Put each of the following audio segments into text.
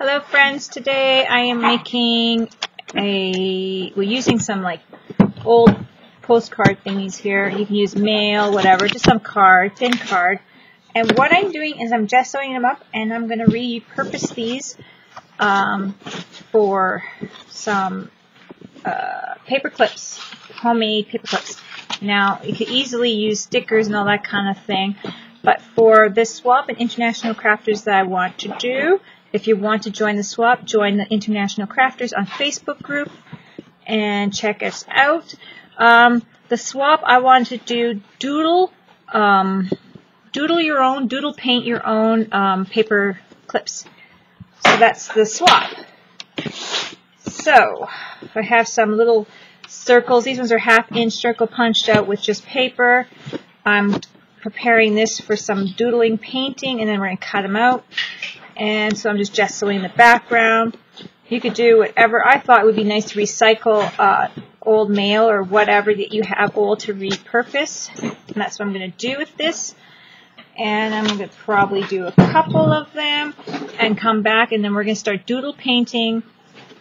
Hello friends, today I am making we're using some like old postcard thingies here. You can use mail, whatever, just some card, thin card. And what I'm doing is I'm gessoing them up and I'm going to repurpose these for some paper clips, homemade paper clips. Now, you could easily use stickers and all that kind of thing, but for this swap and International Crafters that I want to do, if you want to join the swap, join the International Crafters on Facebook group and check us out. The swap, I want to do doodle your own, doodle paint your own paper clips. So that's the swap. So I have some little circles. These ones are 1/2 inch circle punched out with just paper. I'm preparing this for some doodling painting, and then we're going to cut them out. And so I'm just gessoing the background. You could do whatever. I thought it would be nice to recycle old mail or whatever that you have old to repurpose. And that's what I'm going to do with this. And I'm going to probably do a couple of them and come back, and then we're going to start doodle painting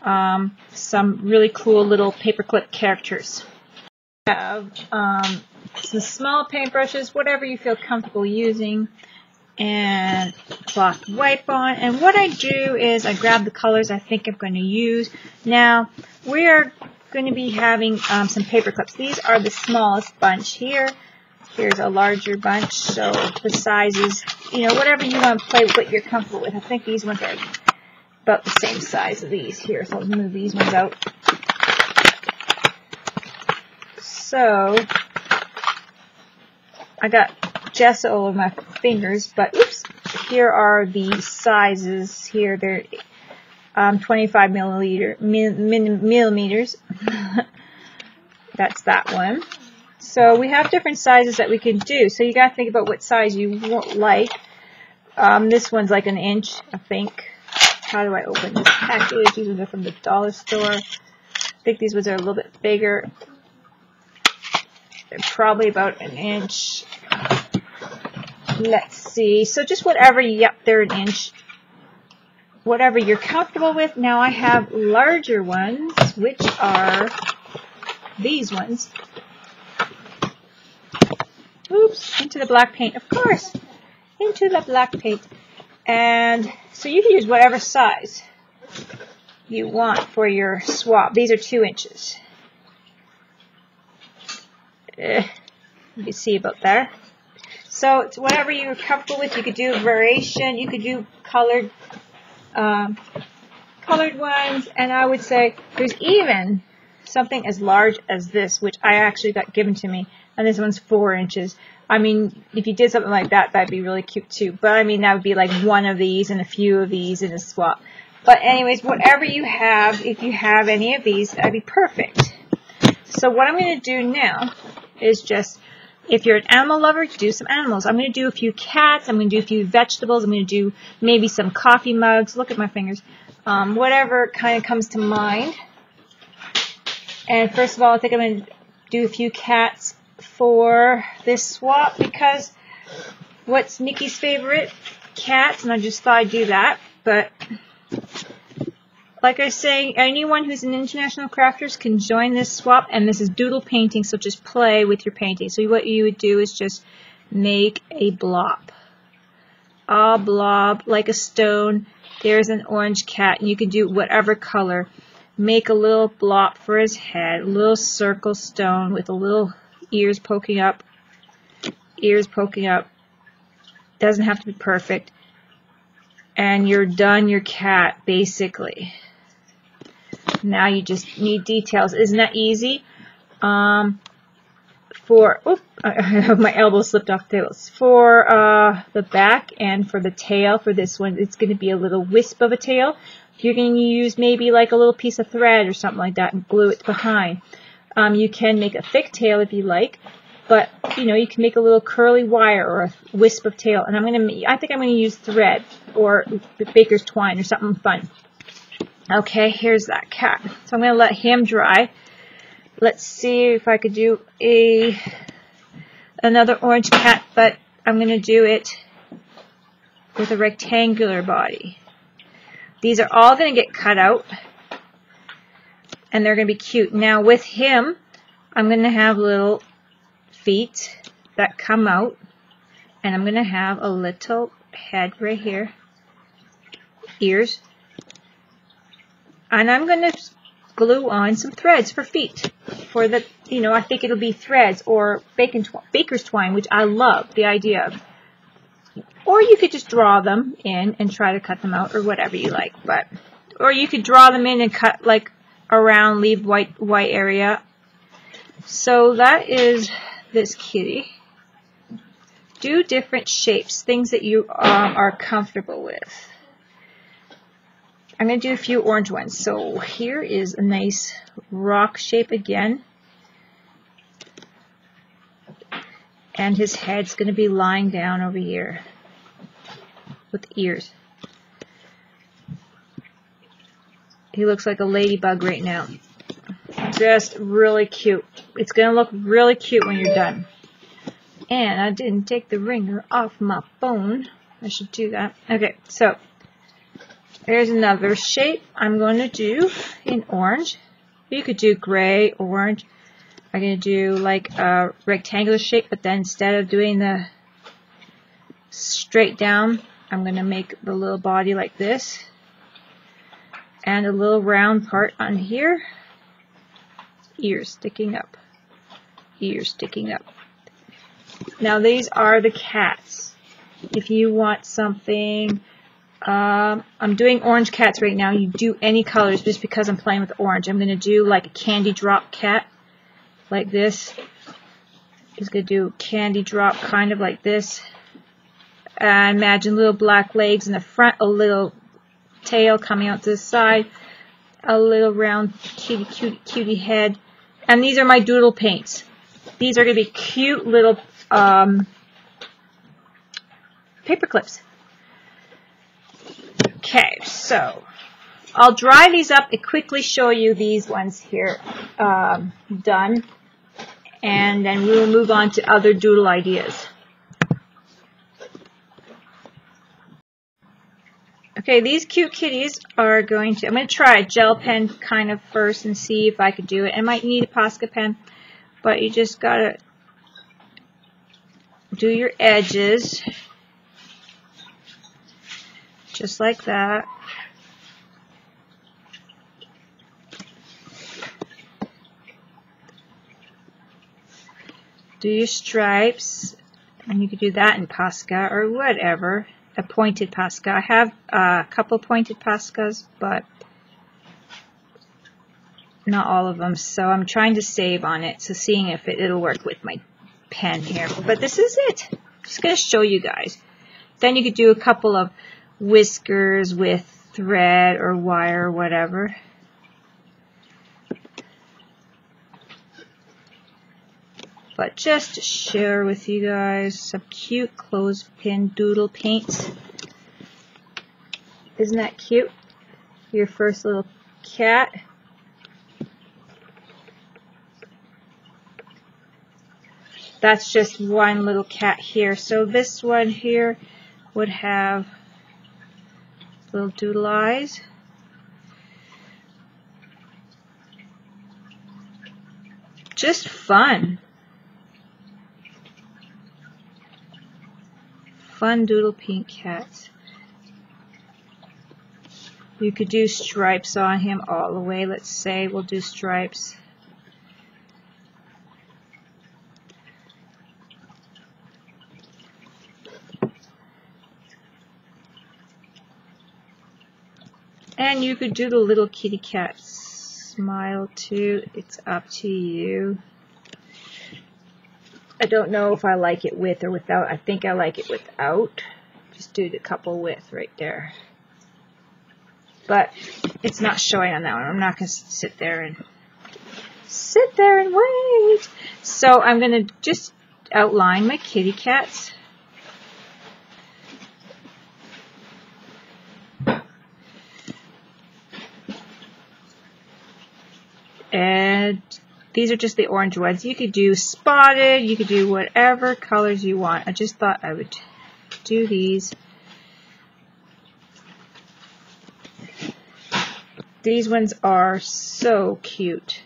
some really cool little paperclip characters. I have some small paintbrushes, whatever you feel comfortable using, and cloth wipe on. And what I do is I grab the colors I think I'm going to use. Now, we are going to be having some paper clips. These are the smallest bunch here. Here's a larger bunch, so the sizes, you know, whatever you want to play with, what you're comfortable with. I think these ones are about the same size of these here, so I'll move these ones out. So, I got gesso all over my fingers, but oops, here are the sizes here. They're 25 millimeters. That's that one. So we have different sizes that we can do. So you got to think about what size you like. This one's like 1 inch, I think. How do I open this package? These ones are from the dollar store. I think these ones are a little bit bigger. They're probably about 1 inch. Let's see. So just whatever, yep, they're 1 inch. Whatever you're comfortable with. Now I have larger ones, which are these ones. Oops, into the black paint, of course. Into the black paint. And so you can use whatever size you want for your swap. These are 2 inches. You can see about there. So it's whatever you're comfortable with. You could do a variation. You could do colored ones. And I would say there's even something as large as this, which I actually got given to me. And this one's 4 inches. I mean, if you did something like that, that'd be really cute too. But I mean, that would be like one of these and a few of these in a swap. But anyways, whatever you have, if you have any of these, that'd be perfect. So what I'm going to do now is just, if you're an animal lover, do some animals. I'm going to do a few cats. I'm going to do a few vegetables. I'm going to do maybe some coffee mugs. Look at my fingers. Whatever kind of comes to mind. And first of all, I think I'm going to do a few cats for this swap, because what's Nikki's favorite? Cats, and I just thought I'd do that. But like I say, anyone who's an International Crafters can join this swap, and this is doodle painting, so just play with your painting. So what you would do is just make a blob. A blob, like a stone. There's an orange cat, and you can do whatever color. Make a little blob for his head, a little circle stone with a little ears poking up. Ears poking up. Doesn't have to be perfect. And you're done your cat, basically. Now you just need details. Isn't that easy? My elbow slipped off the table. For the back and for the tail, for this one, it's going to be a little wisp of a tail. You're going to use maybe like a little piece of thread or something like that and glue it behind. You can make a thick tail if you like, but you know, you can make a little curly wire or a wisp of tail. And I think I'm going to use thread or baker's twine or something fun. Okay, here's that cat. So I'm going to let him dry. Let's see if I could do another orange cat, but I'm going to do it with a rectangular body. These are all going to get cut out, and they're going to be cute. Now with him, I'm going to have little feet that come out, and I'm going to have a little head right here, ears, and I'm going to glue on some threads for feet. For the, you know, I think it'll be threads or baker's twine, which I love the idea of. Or you could just draw them in and try to cut them out, or whatever you like. But, or you could draw them in and cut like around, leave white area. So that is this kitty. Do different shapes, things that you are comfortable with. I'm going to do a few orange ones. So here is a nice rock shape again. And his head's going to be lying down over here with ears. He looks like a ladybug right now. Just really cute. It's going to look really cute when you're done. And I didn't take the ringer off my phone. I should do that. Okay, so here's another shape I'm going to do in orange. You could do gray, orange. I'm going to do like a rectangular shape, but then instead of doing the straight down, I'm going to make the little body like this. And a little round part on here. Ears sticking up. Ears sticking up. Now these are the cats. If you want something, I'm doing orange cats right now. You do any colors just because I'm playing with orange. I'm going to do like a candy drop cat, like this. He's going to do candy drop kind of like this. Imagine little black legs in the front, a little tail coming out to the side, a little round cutie head. And these are my doodle paints. These are going to be cute little paper clips. Okay, so I'll dry these up and quickly show you these ones here done, and then we will move on to other doodle ideas. Okay, these cute kitties are going to, I'm going to try a gel pen kind of first and see if I could do it. I might need a Posca pen, but you just got to do your edges just like that. Do your stripes, and you could do that in Posca or whatever, a pointed Posca. I have a couple pointed Poscas, but not all of them, so I'm trying to save on it, so seeing if it'll work with my pen here. But this is it. Just going to show you guys. Then you could do a couple of whiskers with thread or wire or whatever. But just to share with you guys some cute clothespin doodle paints. Isn't that cute? Your first little cat. That's just one little cat here. So this one here would have little doodle eyes. Just fun. Fun doodle pink cats. You could do stripes on him all the way. Let's say we'll do stripes. And you could do the little kitty cat smile too. It's up to you. I don't know if I like it with or without. I think I like it without. Just do the couple with right there. But it's not showing on that one. I'm not going to sit there and wait. So I'm going to just outline my kitty cats. And these are just the orange ones. You could do spotted, you could do whatever colors you want. I just thought I would do these. These ones are so cute.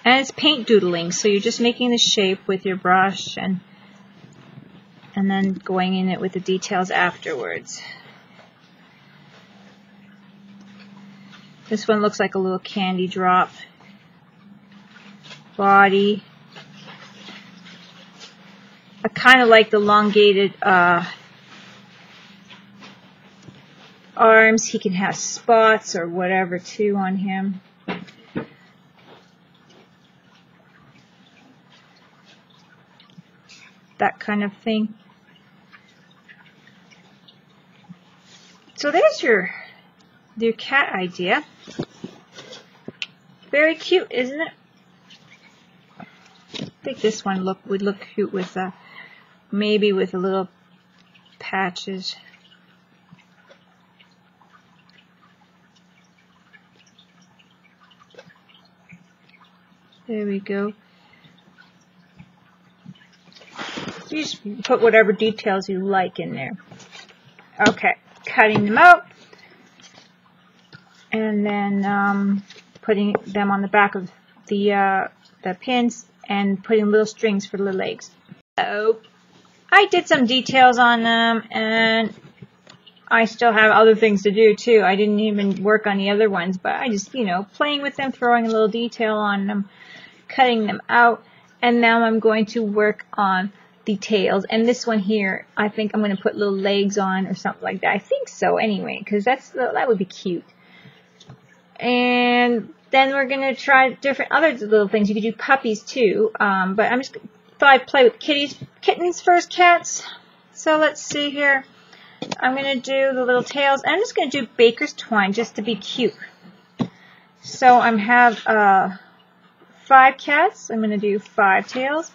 And it's paint doodling, so you're just making the shape with your brush and then going in it with the details afterwards. This one looks like a little candy drop. Body. I kind of like the elongated arms. He can have spots or whatever too on him. That kind of thing. So there's your cat idea. Very cute, isn't it? I think this one would look cute with maybe with a little patches. There we go. You just put whatever details you like in there. Okay, cutting them out. And then putting them on the back of the pins and putting little strings for the legs. So I did some details on them, and I still have other things to do too. I didn't even work on the other ones, but I just, you know, playing with them, throwing a little detail on them, cutting them out, and now I'm going to work on the tails. And this one here, I think I'm going to put little legs on or something like that. I think so anyway, because that would be cute. And then we're going to try different other little things. You could do puppies too, but I'm just thought I'd play with kittens first, cats. So let's see here. I'm going to do the little tails. I'm just going to do baker's twine just to be cute. So I have 5 cats. I'm going to do 5 tails.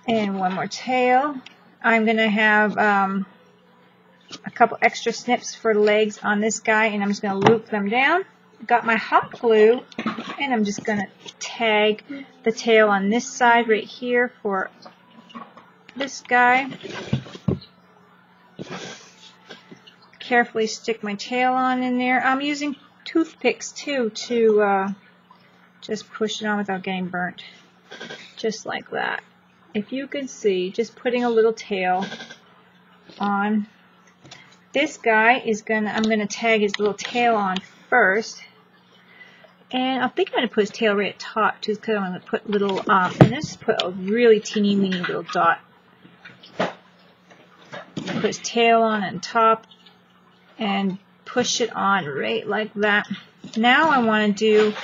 And 1 more tail. I'm going to have a couple extra snips for the legs on this guy, and I'm just going to loop them down. Got my hot glue, and I'm just going to tag the tail on this side right here for this guy. Carefully stick my tail on in there. I'm using toothpicks too to just push it on without getting burnt. Just like that. If you can see, just putting a little tail on. This guy is I'm gonna tag his little tail on first, and I think I'm gonna put his tail right at top too, because I'm gonna put little and just put a really teeny weeny little dot. Put his tail on top and push it on right like that. Now I want to do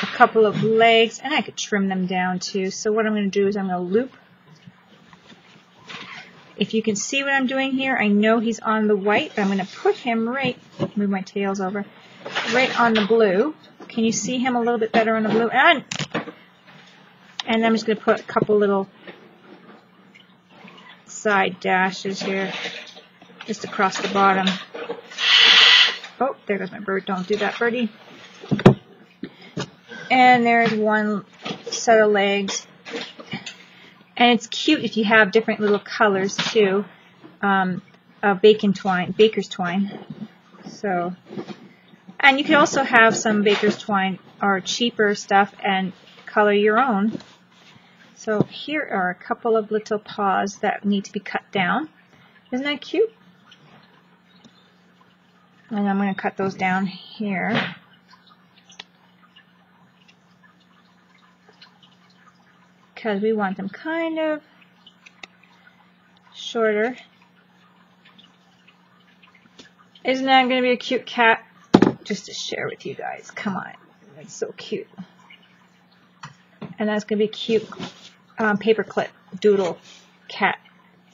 a couple of legs, and I could trim them down too. So what I'm going to do is I'm going to loop. If you can see what I'm doing here, I know he's on the white, but I'm going to put him right, move my tails over, right on the blue. Can you see him a little bit better on the blue? And I'm just going to put a couple little side dashes here, just across the bottom. Oh, there goes my bird. Don't do that, birdie. And there's 1 set of legs. And it's cute if you have different little colors too. Baker's twine. So, and you could also have some baker's twine or cheaper stuff and color your own. So here are a couple of little paws that need to be cut down. Isn't that cute? And I'm going to cut those down here. Because we want them kind of shorter. Isn't that going to be a cute cat? Just to share with you guys. Come on. That's so cute. And that's going to be a cute paperclip doodle cat.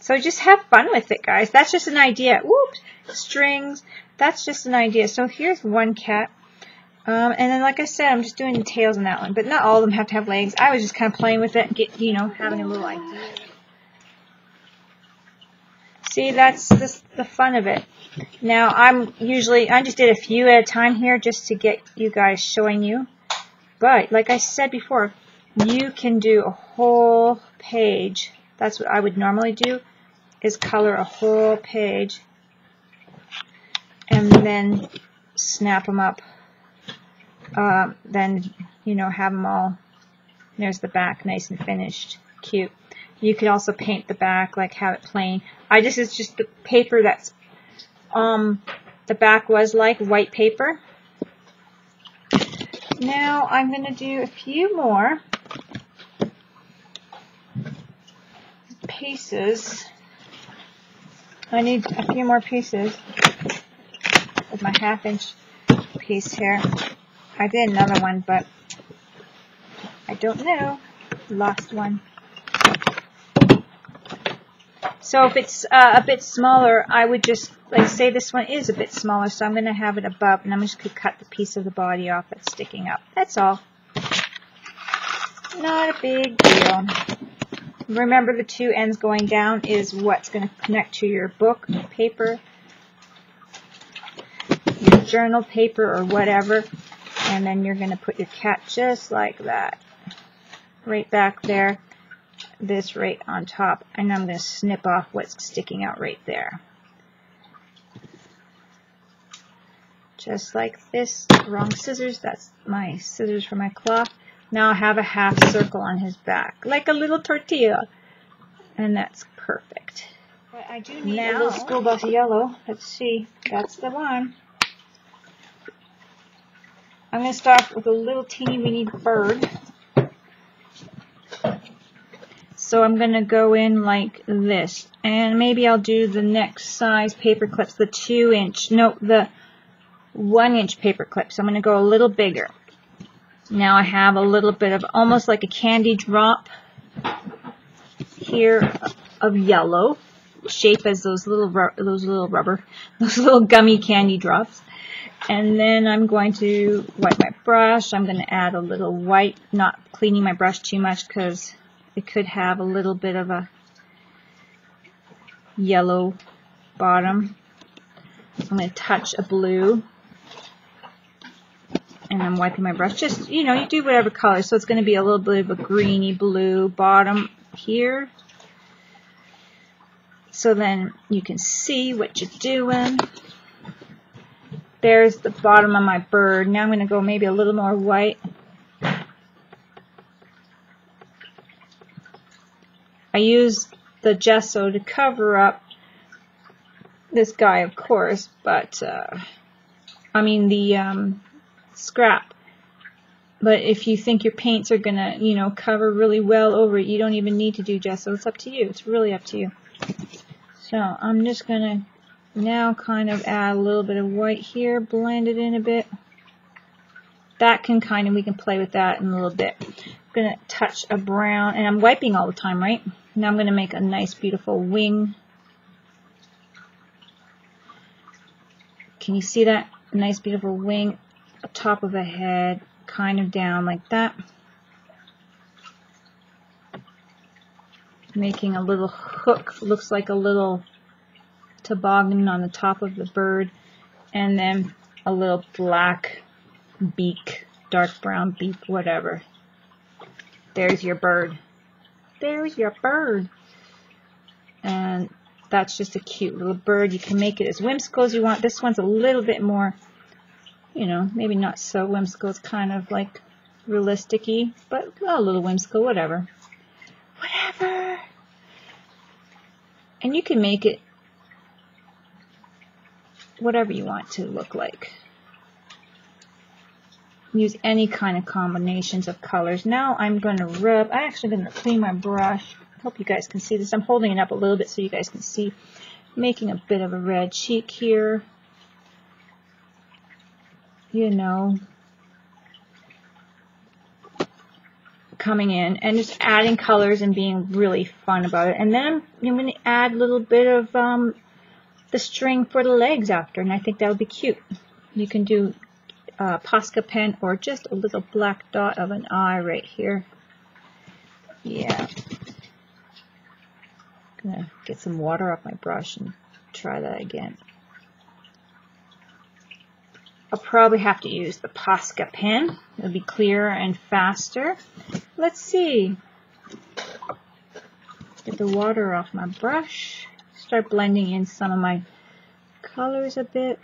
So just have fun with it, guys. That's just an idea. Whoops. Strings. That's just an idea. So here's 1 cat. And then, like I said, I'm just doing the tails on that one. But not all of them have to have legs. I was just kind of playing with it and having a little idea. See, that's the fun of it. Now, I just did a few at a time here just to get you guys showing you. But like I said before, you can do a whole page. That's what I would normally do, is color a whole page and then snap them up. Then, you know, have them all. There's the back, nice and finished, cute. You could also paint the back, like have it plain. It's just the paper that's, the back was like white paper. Now I'm going to do a few more pieces. I need a few more pieces with my 1/2 inch piece here. I did another one, but I don't know. Lost one. So if it's a bit smaller, I would just, like, say this one is a bit smaller, so I'm going to have it above, and I'm just going to cut the piece of the body off that's sticking up. That's all. Not a big deal. Remember, the 2 ends going down is what's going to connect to your book paper, your journal paper, or whatever. And then you're going to put your cat just like that. Right back there. This right on top. And I'm going to snip off what's sticking out right there. Just like this. Wrong scissors. That's my scissors for my cloth. Now I have a 1/2 circle on his back, like a little tortilla, and that's perfect. But I do need a little school bus yellow. Let's see, that's the one. I'm going to start with a little teeny weeny bird. So I'm going to go in like this, and maybe I'll do the next size paper clips, the 2 inch, no, the 1 inch paper clips. So I'm going to go a little bigger. Now I have a little bit of almost like a candy drop here of yellow, shape as those little gummy candy drops. And then I'm going to wipe my brush. I'm going to add a little white, not cleaning my brush too much because it could have a little bit of a yellow bottom. I'm going to touch a blue. And I'm wiping my brush. Just, you know, you do whatever color. So it's going to be a little bit of a greeny blue bottom here. So then you can see what you're doing. There's the bottom of my bird. Now I'm going to go maybe a little more white. I use the gesso to cover up this guy, of course, but I mean the scrap. But if you think your paints are gonna, you know, cover really well over it, you don't even need to do gesso. It's up to you. It's really up to you. So I'm just gonna now kind of add a little bit of white here, blend it in a bit. That can kind of, we can play with that in a little bit. I'm gonna touch a brown, and I'm wiping all the time, right? Now I'm gonna make a nice, beautiful wing. Can you see that? A nice, beautiful wing. Top of a head, kind of down like that. Making a little hook, looks like a little toboggan on the top of the bird, and then a little black beak, dark brown beak, whatever. There's your bird. There's your bird. And that's just a cute little bird. You can make it as whimsical as you want. This one's a little bit more, you know, maybe not so whimsical. It's kind of like realistic-y, but a little whimsical, whatever. Whatever. And you can make it whatever you want to look like. Use any kind of combinations of colors. Now I'm going to rub. I'm actually going to clean my brush. Hope you guys can see this. I'm holding it up a little bit so you guys can see. Making a bit of a red cheek here. You know, coming in and just adding colors and being really fun about it. And then I'm going to add a little bit of the string for the legs after, and I think that would be cute. You can do Posca pen or just a little black dot of an eye right here. Yeah. I'm going to get some water off my brush and try that again. I'll probably have to use the Posca pen. It'll be clearer and faster. Let's see. Get the water off my brush. Start blending in some of my colors a bit.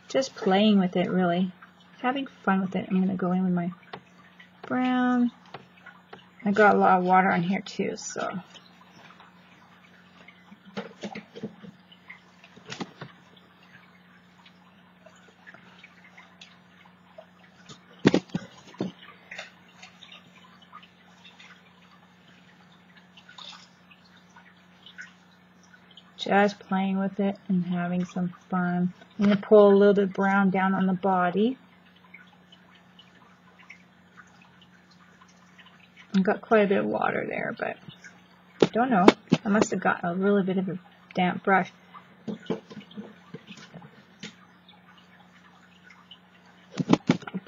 Just playing with it, really. Having fun with it. I'm going to go in with my brown. I got a lot of water on here too, so. Just playing with it and having some fun. I'm going to pull a little bit of brown down on the body. I've got quite a bit of water there, but I don't know. I must have got a really bit of a damp brush.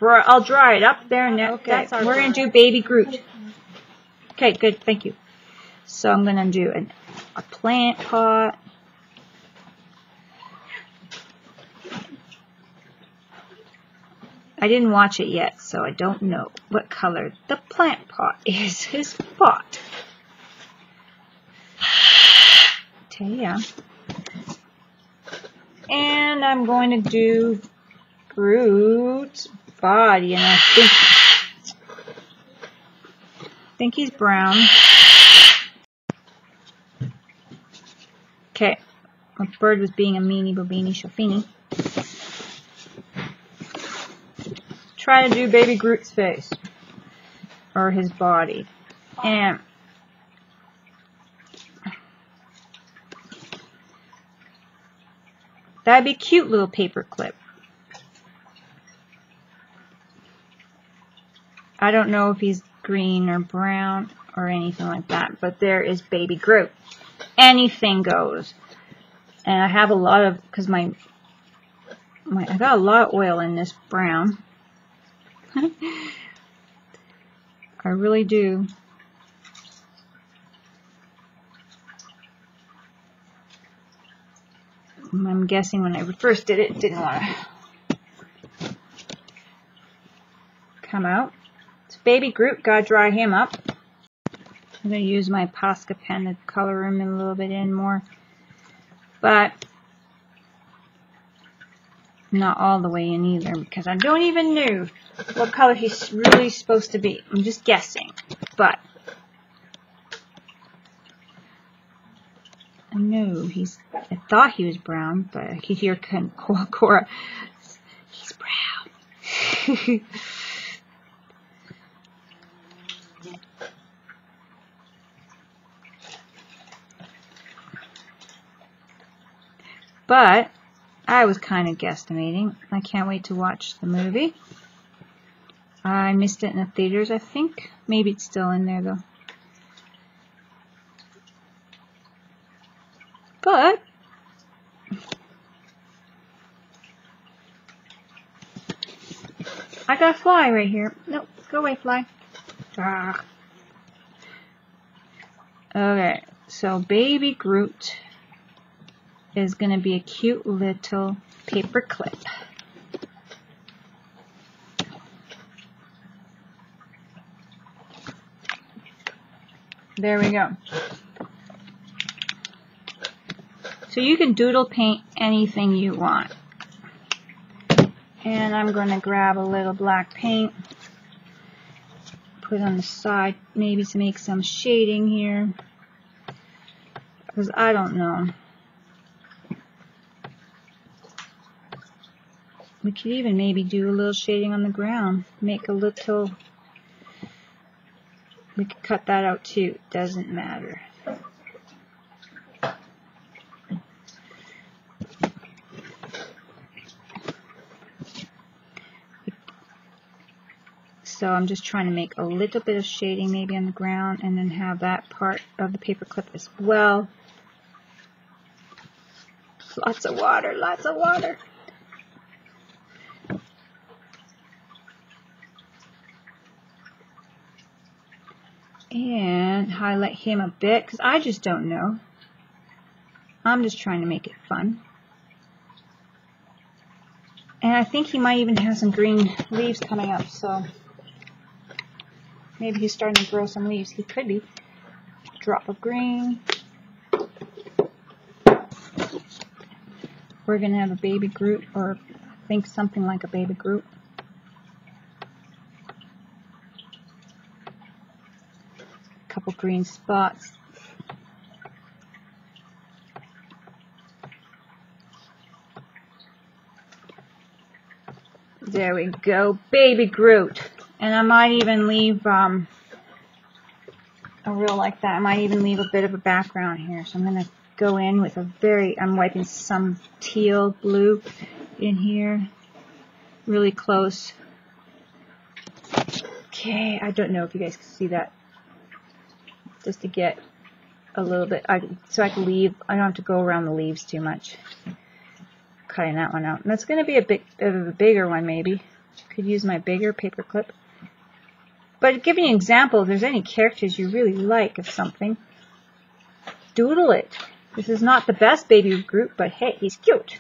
I'll dry it up there now. Okay, we're going to do Baby Groot. Okay, good, thank you. So I'm going to do a plant pot. I didn't watch it yet, so I don't know what color the plant pot is. His pot. Okay, yeah. And I'm going to do Groot's body, and I think he's brown. Okay, my bird was being a meanie bobini chauffini. Try to do Baby Groot's face, or his body, and that'd be a cute little paper clip. I don't know if he's green or brown or anything like that, but there is Baby Groot. Anything goes. And I have a lot of, because I got a lot of oil in this brown. I really do. I'm guessing when I first did it, it didn't want to come out. It's Baby Groot, gotta dry him up. I'm going to use my Posca pen to color him a little bit in more. But not all the way in either, because I don't even know what color he's really supposed to be. I'm just guessing. But I know I thought he was brown, but I could hear Cora. He's brown. But I was kind of guesstimating. I can't wait to watch the movie. I missed it in the theaters, I think. Maybe it's still in there, though. But I got a fly right here. Nope, go away, fly. Ah. Okay, so Baby Groot is going to be a cute little paper clip. There we go. So you can doodle paint anything you want. And I'm going to grab a little black paint, put it on the side, maybe to make some shading here, because I don't know. We could even maybe do a little shading on the ground. Make a little... We could cut that out too. Doesn't matter. So I'm just trying to make a little bit of shading maybe on the ground, and then have that part of the paper clip as well. Lots of water, lots of water. And highlight him a bit, because I just don't know. I'm just trying to make it fun. And I think he might even have some green leaves coming up, so maybe he's starting to grow some leaves. He could be. Drop of green. We're going to have a Baby Groot, or I think something like a Baby Groot. A couple green spots. There we go, Baby Groot. And I might even leave, I really like that. I might even leave a bit of a background here. So I'm going to go in with I'm wiping some teal blue in here. Really close. Okay, I don't know if you guys can see that. Just to get a little bit, so I can leave, I don't have to go around the leaves too much. Cutting that one out. And that's going to be a bit of a bigger one, maybe. Could use my bigger paper clip. But give you an example, if there's any characters you really like of something, doodle it. This is not the best Baby Groot, but hey, he's cute.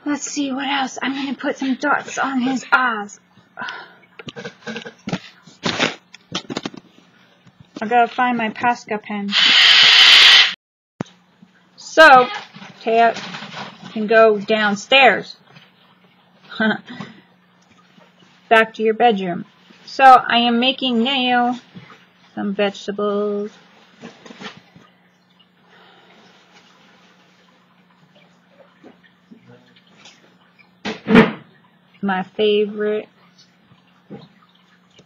Let's see what else. I'm going to put some dots on his eyes. I've got to find my Posca pen. So, Taya can go downstairs. Back to your bedroom. So, I am making now some vegetables. My favorite.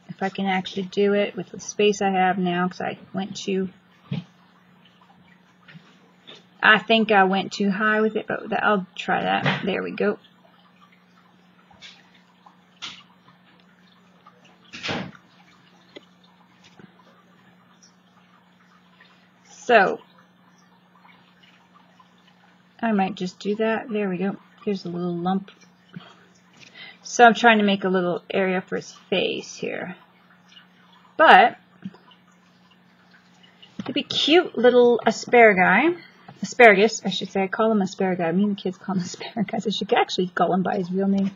If I can actually do it with the space I have now, because I think I went too high with it, but I'll try that. There we go. So, I might just do that. There we go. Here's a little lump. So I'm trying to make a little area for his face here. But, it'd be cute little asparagus, I should say. I call him asparagus. I mean, the kids call him asparagus. I should actually call him by his real name.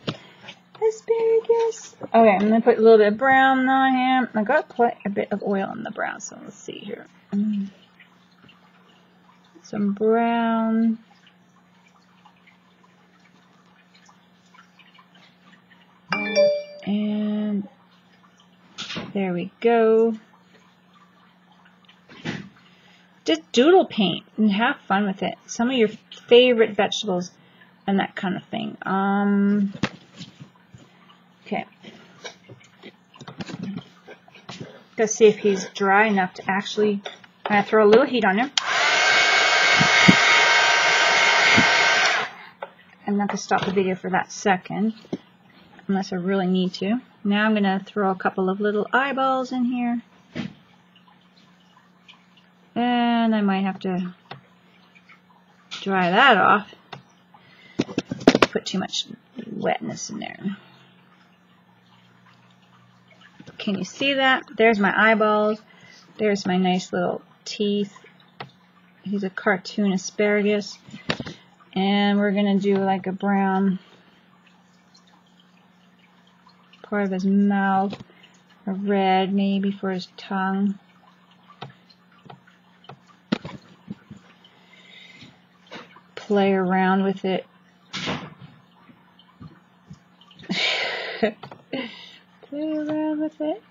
Asparagus. Okay, I'm going to put a little bit of brown on him. I got quite a bit of oil on the brown, so let's see here. Some brown. And there we go. Just doodle paint and have fun with it. Some of your favorite vegetables and that kind of thing. Okay. Let's see if he's dry enough to actually. I'm going to throw a little heat on him. I'm not going to stop the video for that second, unless I really need to. Now I'm going to throw a couple of little eyeballs in here. And I might have to dry that off. Put too much wetness in there. Can you see that? There's my eyeballs. There's my nice little teeth. He's a cartoon asparagus. And we're going to do like a brown part of his mouth. A red maybe for his tongue. Play around with it. Play around with it.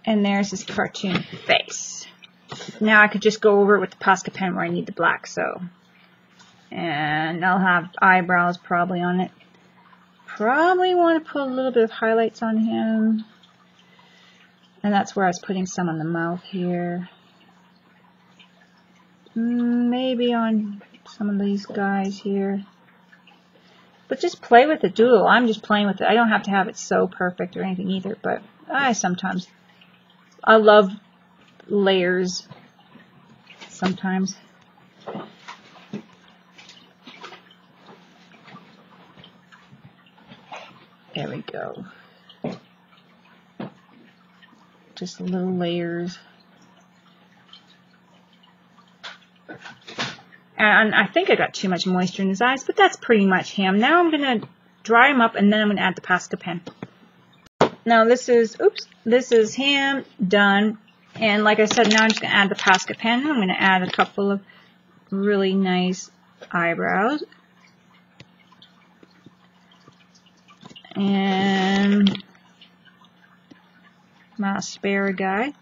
And there's his cartoon face. Now I could just go over it with the Posca pen where I need the black, so. And I'll have eyebrows probably on it. Probably want to put a little bit of highlights on him. And that's where I was putting some on the mouth here. Maybe on some of these guys here. But just play with the doodle. I'm just playing with it. I don't have to have it so perfect or anything either, but I love layers sometimes. There we go. Just little layers. And I think I got too much moisture in his eyes, but that's pretty much him. Now I'm going to dry him up, and then I'm going to add the Posca pen. Now this is him done. And like I said, now I'm just going to add the Posca pen. I'm going to add a couple of really nice eyebrows. And mascara guy.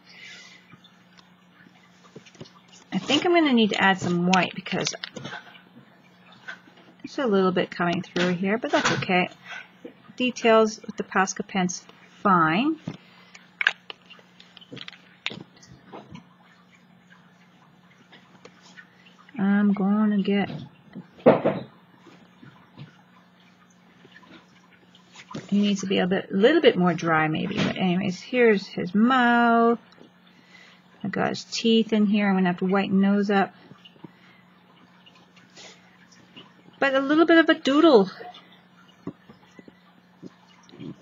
I think I'm going to need to add some white because there's a little bit coming through here, but that's okay. Details with the Posca pen's fine. I'm going to get... He needs to be a little bit more dry maybe. But anyways, here's his mouth. I've got his teeth in here. I'm going to have to whiten those up. But a little bit of a doodle. A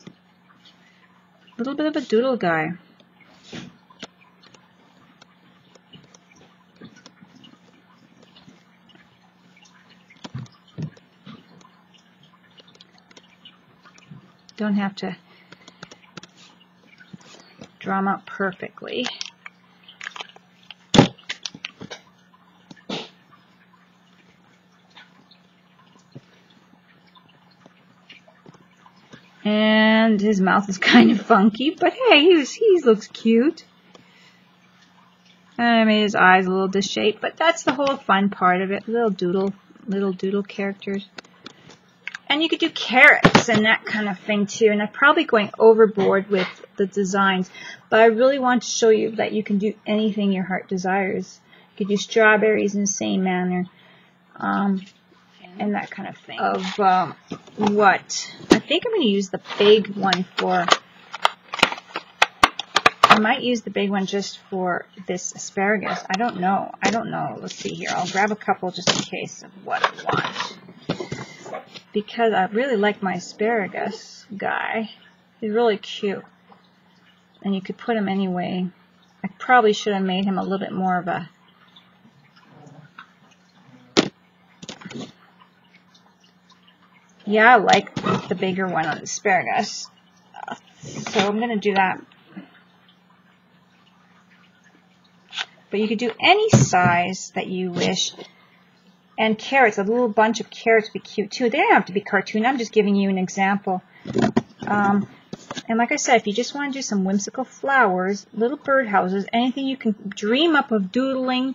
little bit of a doodle guy. Don't have to draw them out perfectly. And his mouth is kind of funky, but hey, he looks cute. And I made his eyes a little disshaped, but that's the whole fun part of it. Little doodle characters. And you could do carrots and that kind of thing too. And I'm probably going overboard with the designs, but I really want to show you that you can do anything your heart desires. You could do strawberries in the same manner, and that kind of thing. What? I think I'm going to use the big one for... I might use the big one just for this asparagus. I don't know. Let's see here. I'll grab a couple just in case of what I want. Because I really like my asparagus guy. He's really cute. And you could put him anyway. I probably should have made him a little bit more of a... Yeah, I like the bigger one on the asparagus. So I'm going to do that. But you could do any size that you wish. And carrots, a little bunch of carrots would be cute too. They don't have to be cartoon. I'm just giving you an example. And like I said, if you just want to do some whimsical flowers, little birdhouses, anything you can dream up of doodling,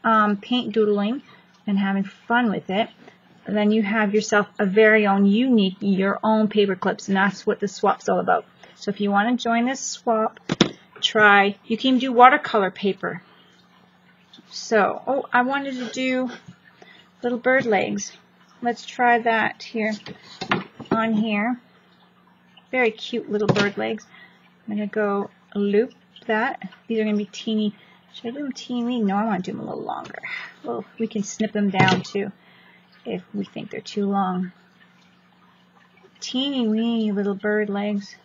paint doodling, and having fun with it, then you have yourself a very own unique, your own paper clips, and that's what the swap's all about. So if you want to join this swap, try. You can even do watercolor paper. So, I wanted to do little bird legs. Let's try that here on here. Very cute little bird legs. I'm going to go loop that. These are going to be teeny. Should I do them teeny? No, I want to do them a little longer. Well, we can snip them down too if we think they're too long. Teeny weeny little bird legs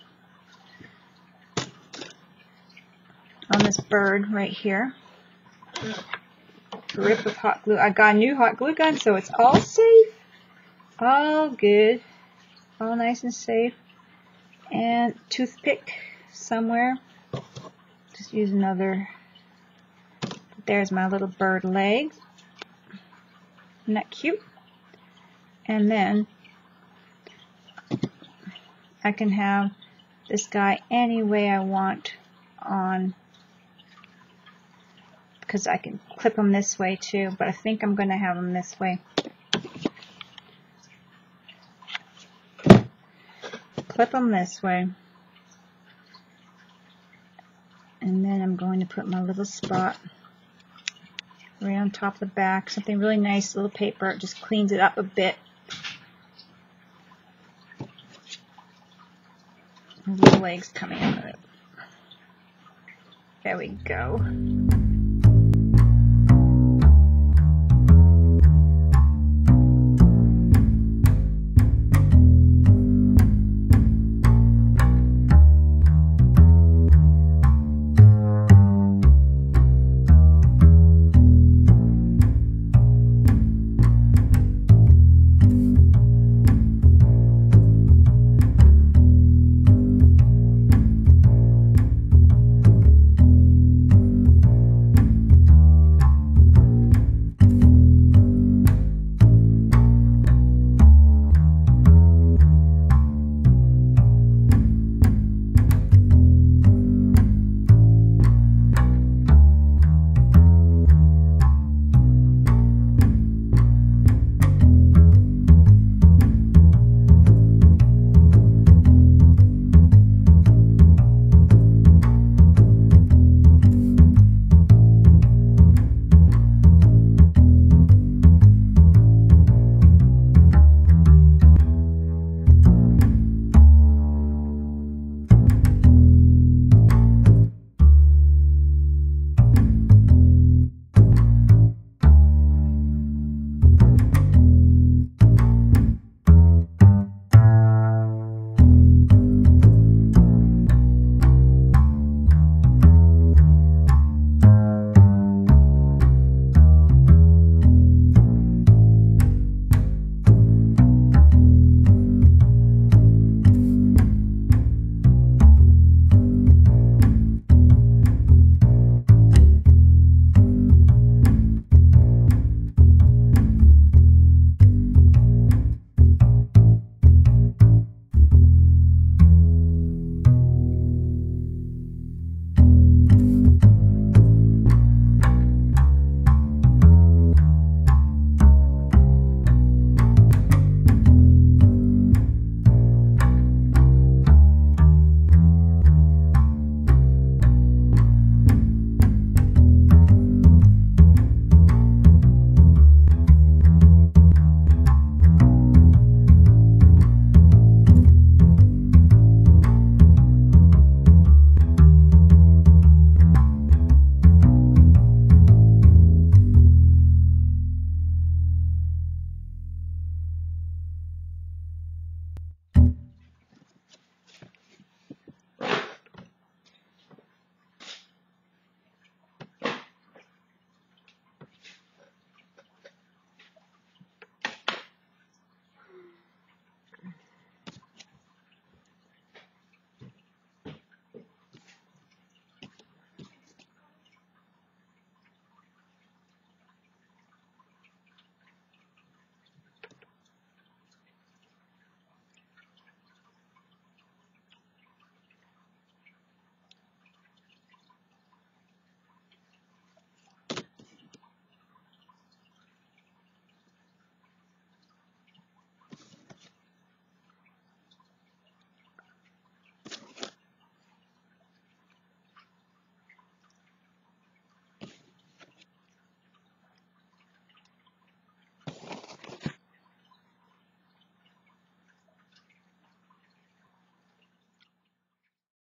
on this bird right here. Grip with hot glue. I got a new hot glue gun, so it's all safe, all good, all nice and safe. And toothpick somewhere. Just use another. There's my little bird leg. Isn't that cute? And then I can have this guy any way I want on, because I can clip them this way too, but I think I'm going to have them this way. Clip them this way. And then I'm going to put my little spot right on top of the back. Something really nice, little paper. It just cleans it up a bit. Little legs coming out of it. There we go.